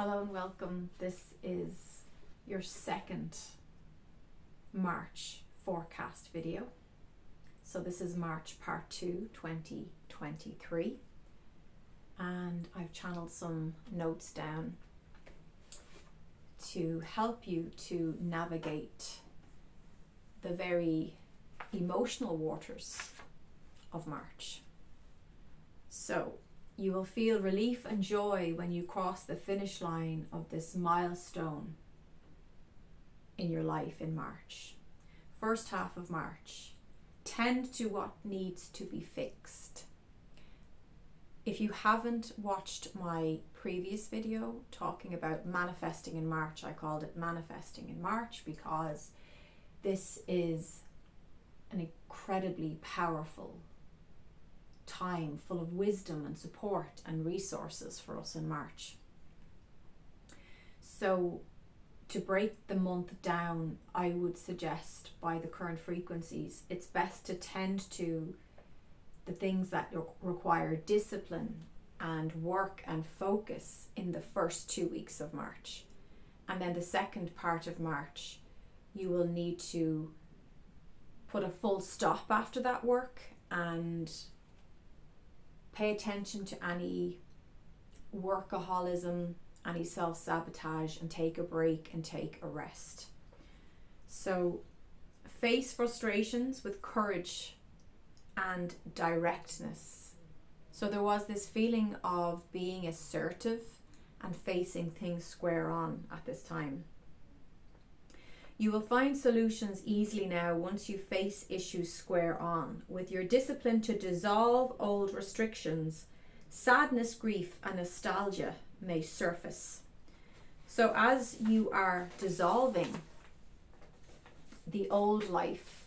Hello and welcome. This is your second March forecast video. So this is March part 2, 2023. And I've channeled some notes down to help you to navigate the very emotional waters of March. So you will feel relief and joy when you cross the finish line of this milestone in your life in March. First half of March, tend to what needs to be fixed. If you haven't watched my previous video talking about manifesting in March, I called it Manifesting in March because this is an incredibly powerful time full of wisdom and support and resources for us in March. So to break the month down, I would suggest by the current frequencies, it's best to tend to the things that require discipline and work and focus in the first 2 weeks of March. And then the second part of March, you will need to put a full stop after that work and pay attention to any workaholism, any self-sabotage, and take a break and take a rest. So face frustrations with courage and directness. So there was this feeling of being assertive and facing things square on at this time. You will find solutions easily now once you face issues square on. With your discipline to dissolve old restrictions, sadness, grief, and nostalgia may surface. So as you are dissolving the old life,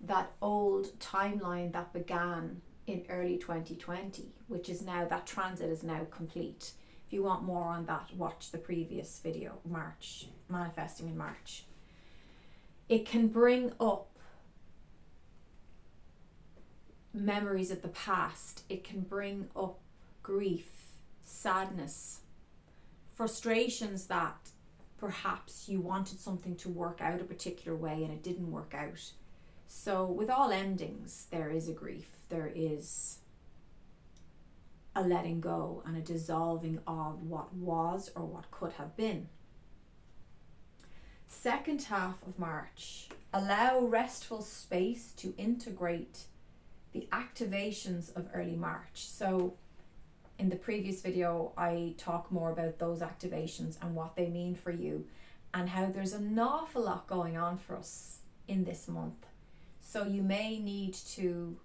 that old timeline that began in early 2020, which is now, that transit is now complete. If you want more on that, watch the previous video, March, Manifesting in March. It can bring up memories of the past. It can bring up grief, sadness, frustrations that perhaps you wanted something to work out a particular way and it didn't work out. So with all endings, there is a grief. There is a letting go and a dissolving of what was or what could have been. Second half of March, allow restful space to integrate the activations of early March. So in the previous video, I talk more about those activations and what they mean for you and how there's an awful lot going on for us in this month. So you may need to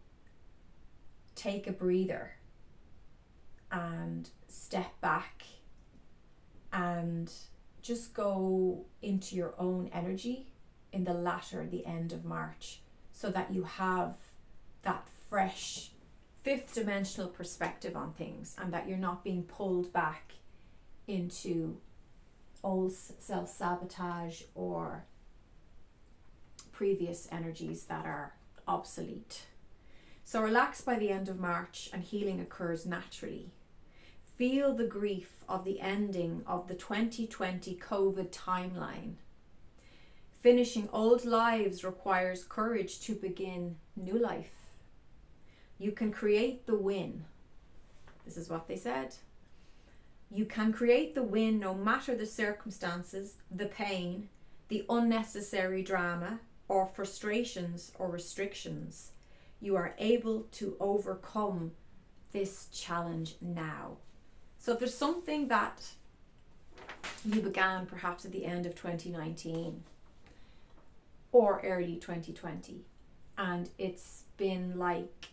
take a breather and step back and just go into your own energy in the end of March, so that you have that fresh fifth dimensional perspective on things and that you're not being pulled back into old self-sabotage or previous energies that are obsolete. So relax by the end of March and healing occurs naturally. Feel the grief of the ending of the 2020 COVID timeline. Finishing old lives requires courage to begin new life. You can create the win. This is what they said. You can create the win no matter the circumstances, the pain, the unnecessary drama, or frustrations or restrictions. You are able to overcome this challenge now. So if there's something that you began perhaps at the end of 2019 or early 2020, and it's been like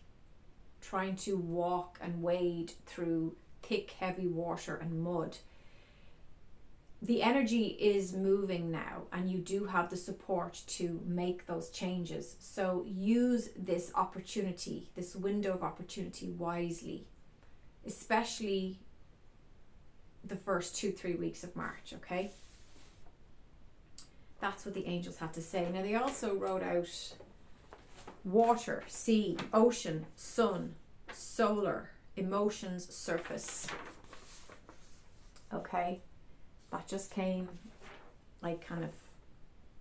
trying to walk and wade through thick, heavy water and mud, the energy is moving now and you do have the support to make those changes. So use this opportunity, this window of opportunity wisely, especially the first 2-3 weeks of March, okay? That's what the angels had to say. Now they also wrote out water, sea, ocean, sun, solar, emotions, surface. Okay, That just came like kind of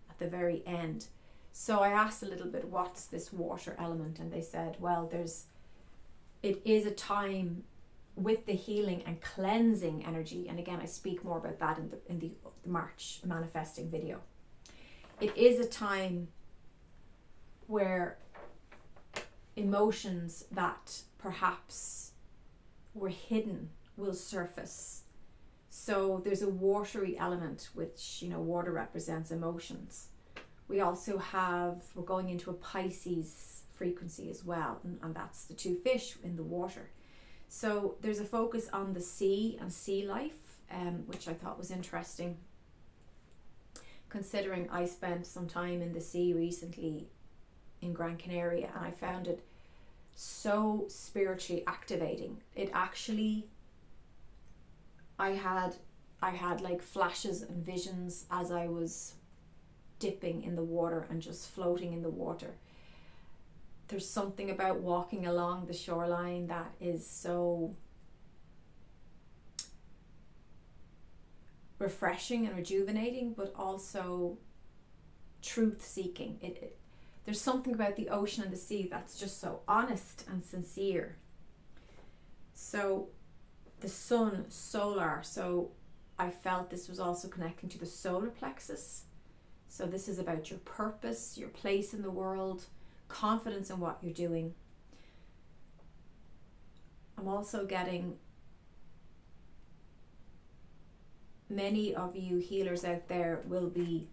at the very end. So I asked a little bit, what's this water element? And they said, well, it is a time with the healing and cleansing energy. And again, I speak more about that in the March manifesting video. It is a time where emotions that perhaps were hidden will surface. So there's a watery element, which, water represents emotions. We're going into a Pisces frequency as well, and that's the two fish in the water. So there's a focus on the sea and sea life, which I thought was interesting, considering I spent some time in the sea recently in Gran Canaria, and I found it so spiritually activating. It actually, I had like flashes and visions as I was dipping in the water and just floating in the water. There's something about walking along the shoreline that is so refreshing and rejuvenating, but also truth seeking. There's something about the ocean and the sea that's just so honest and sincere. So the sun, solar, so I felt this was also connecting to the solar plexus. So this is about your purpose, your place in the world, confidence in what you're doing. I'm also getting many of you healers out there will be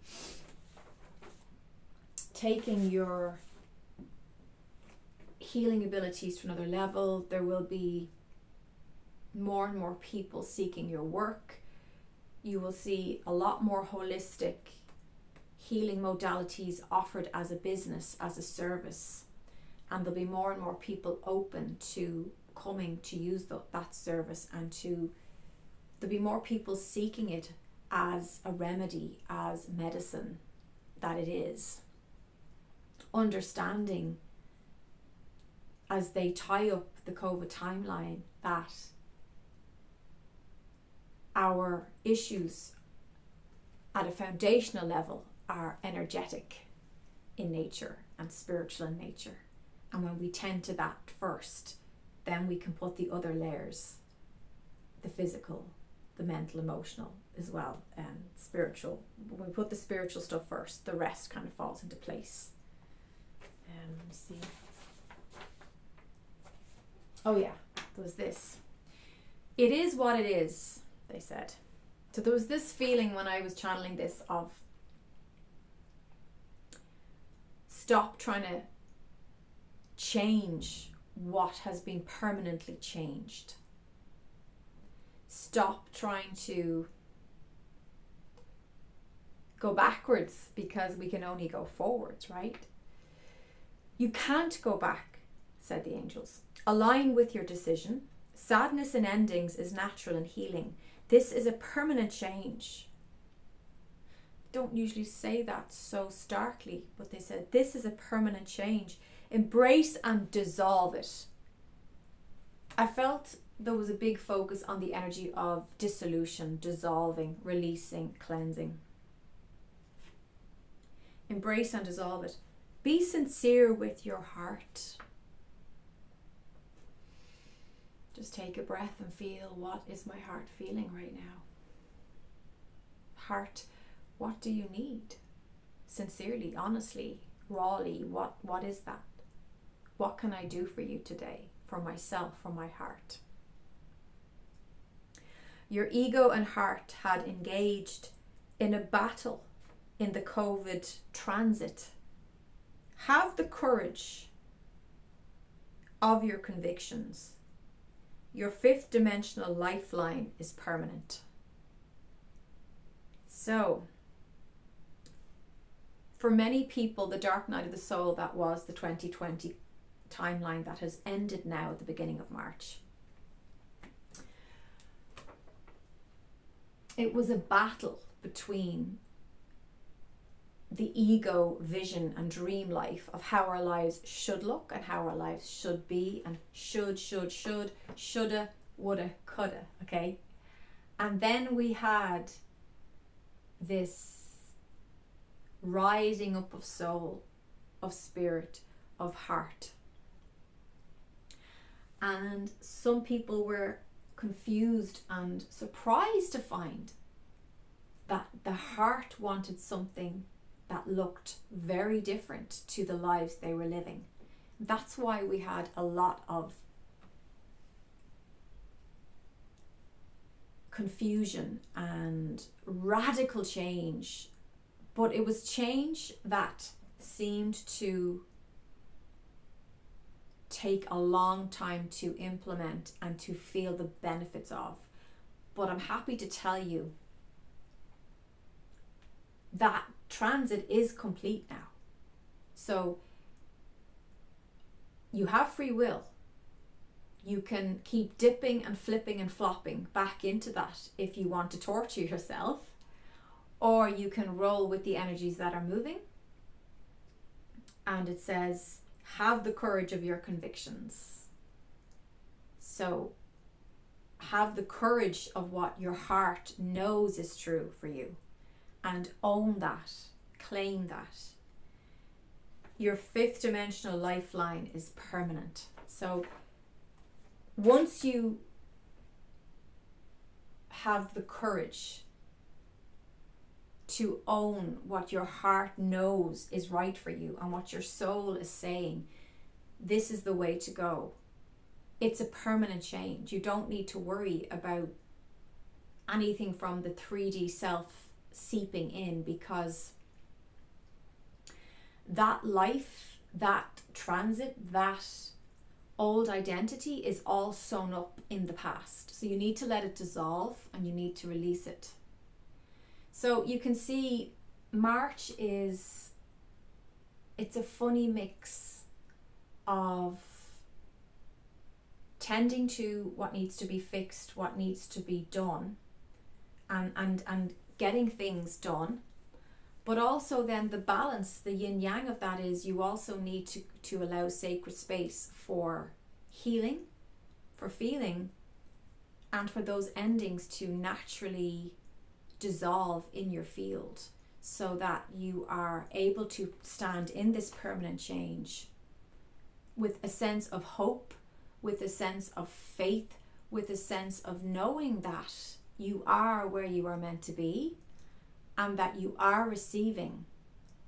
taking your healing abilities to another level. There will be more and more people seeking your work. You will see a lot more holistic healing modalities offered as a business, as a service, and there'll be more and more people open to coming to use that service, and there'll be more people seeking it as a remedy, as medicine that it is. Understanding as they tie up the COVID timeline that our issues at a foundational level are energetic in nature and spiritual in nature. And when we tend to that first, then we can put the other layers, the physical, the mental, emotional as well, and spiritual. When we put the spiritual stuff first, the rest kind of falls into place. Let me see. Oh yeah, there was this. It is what it is, they said. So there was this feeling when I was channeling this of stop trying to change what has been permanently changed. Stop trying to go backwards because we can only go forwards, right? You can't go back, said the angels. Align with your decision. Sadness in endings is natural and healing. This is a permanent change. Don't usually say that so starkly, but they said this is a permanent change. Embrace and dissolve it. I felt there was a big focus on the energy of dissolution, dissolving, releasing, cleansing. Embrace and dissolve it. Be sincere with your heart. Just take a breath and feel, what is my heart feeling right now? Heart, what do you need? Sincerely, honestly, rawly, what is that? What can I do for you today? For myself, for my heart. Your ego and heart had engaged in a battle in the COVID transit. Have the courage of your convictions. Your fifth dimensional lifeline is permanent. So, for many people, the dark night of the soul, that was the 2020 timeline that has ended now at the beginning of March. It was a battle between the ego vision and dream life of how our lives should look and how our lives should be, and shoulda, woulda, coulda, okay? And then we had this rising up of soul, of spirit, of heart. And some people were confused and surprised to find that the heart wanted something that looked very different to the lives they were living. That's why we had a lot of confusion and radical change, but it was change that seemed to take a long time to implement and to feel the benefits of. But I'm happy to tell you that transit is complete now. So you have free will. You can keep dipping and flipping and flopping back into that if you want to torture yourself, or you can roll with the energies that are moving. And it says, have the courage of your convictions. So have the courage of what your heart knows is true for you, and own that, claim that. Your fifth dimensional lifeline is permanent. So once you have the courage to own what your heart knows is right for you and what your soul is saying, this is the way to go. It's a permanent change. You don't need to worry about anything from the 3D self seeping in, because that life, that transit, that old identity is all sewn up in the past. So you need to let it dissolve and you need to release it. So you can see March it's a funny mix of tending to what needs to be fixed, what needs to be done, and getting things done. But also then the balance, the yin yang of that is you also need to allow sacred space for healing, for feeling, and for those endings to naturally dissolve in your field, so that you are able to stand in this permanent change with a sense of hope, with a sense of faith, with a sense of knowing that you are where you are meant to be, and that you are receiving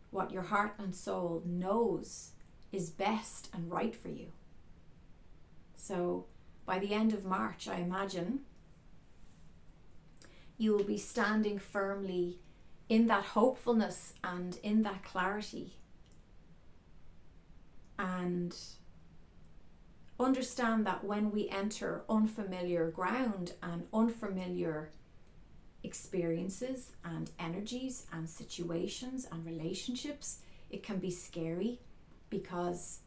what your heart and soul knows is best and right for you. So by the end of March, I imagine you will be standing firmly in that hopefulness and in that clarity, and understand that when we enter unfamiliar ground and unfamiliar experiences and energies and situations and relationships, it can be scary because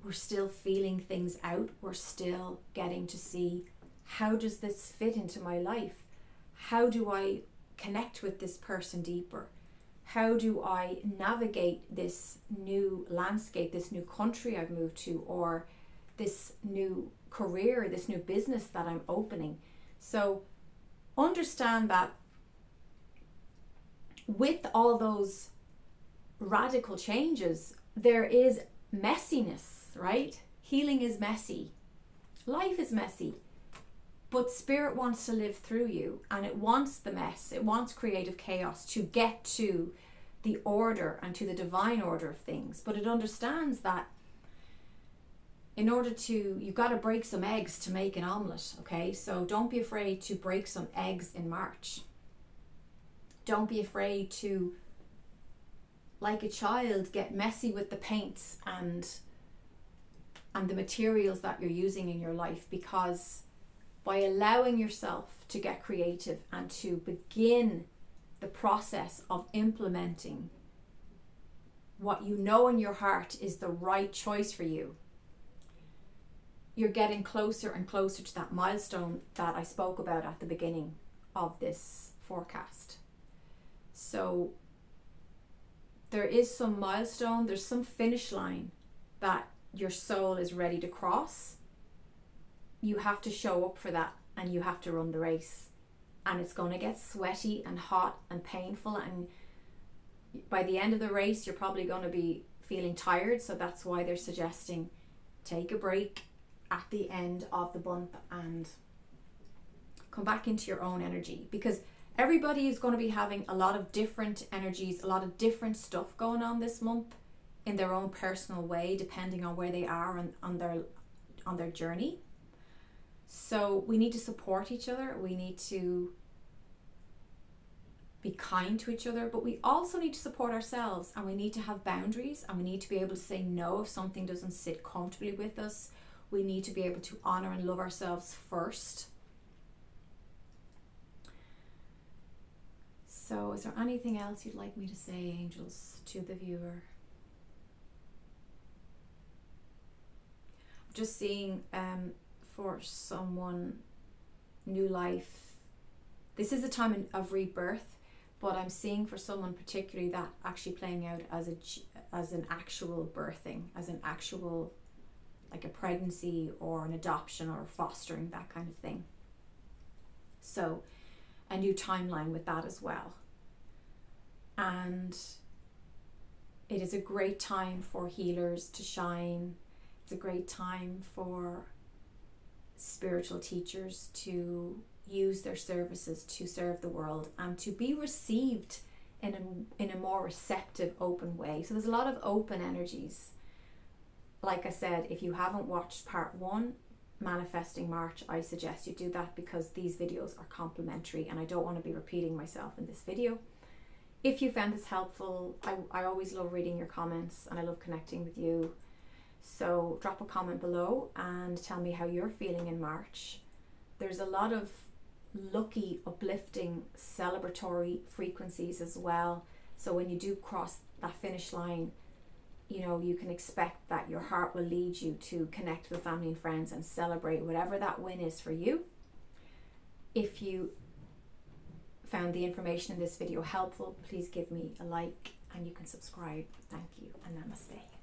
we're still feeling things out. We're still getting to see, how does this fit into my life? How do I connect with this person deeper? How do I navigate this new landscape, this new country I've moved to, or this new career, this new business that I'm opening? So understand that with all those radical changes, there is messiness, right? Healing is messy. Life is messy. But spirit wants to live through you, and it wants the mess. It wants creative chaos to get to the order and to the divine order of things. But it understands that in order to, you've got to break some eggs to make an omelette, okay? So don't be afraid to break some eggs in March. Don't be afraid to, like a child, get messy with the paints and the materials that you're using in your life, because by allowing yourself to get creative and to begin the process of implementing what you know in your heart is the right choice for you, you're getting closer and closer to that milestone that I spoke about at the beginning of this forecast. So there is some milestone, there's some finish line that your soul is ready to cross. You have to show up for that, and you have to run the race. and it's going to get sweaty and hot and painful, and by the end of the race you're probably going to be feeling tired. So that's why they're suggesting take a break at the end of the bump and come back into your own energy, because everybody is going to be having a lot of different energies, a lot of different stuff going on this month in their own personal way, depending on where they are on their journey. So we need to support each other. We need to be kind to each other, but we also need to support ourselves, and we need to have boundaries, and we need to be able to say no if something doesn't sit comfortably with us. We need to be able to honor and love ourselves first. So is there anything else you'd like me to say, angels, to the viewer? Just seeing for someone, new life. This is a time of rebirth, but I'm seeing for someone particularly that actually playing out as an actual birthing, as an actual, like a pregnancy or an adoption or fostering, that kind of thing. So a new timeline with that as well. And it is a great time for healers to shine. It's a great time for spiritual teachers to use their services to serve the world and to be received in a more receptive, open way. So there's a lot of open energies. Like I said, if you haven't watched part 1, Manifesting March, I suggest you do that, because these videos are complimentary and I don't want to be repeating myself in this video. If you found this helpful, I always love reading your comments and I love connecting with you. So drop a comment below and tell me how you're feeling in March. There's a lot of lucky, uplifting, celebratory frequencies as well. So when you do cross that finish line, you know, you can expect that your heart will lead you to connect with family and friends and celebrate whatever that win is for you. If you found the information in this video helpful, please give me a like and you can subscribe. Thank you and namaste.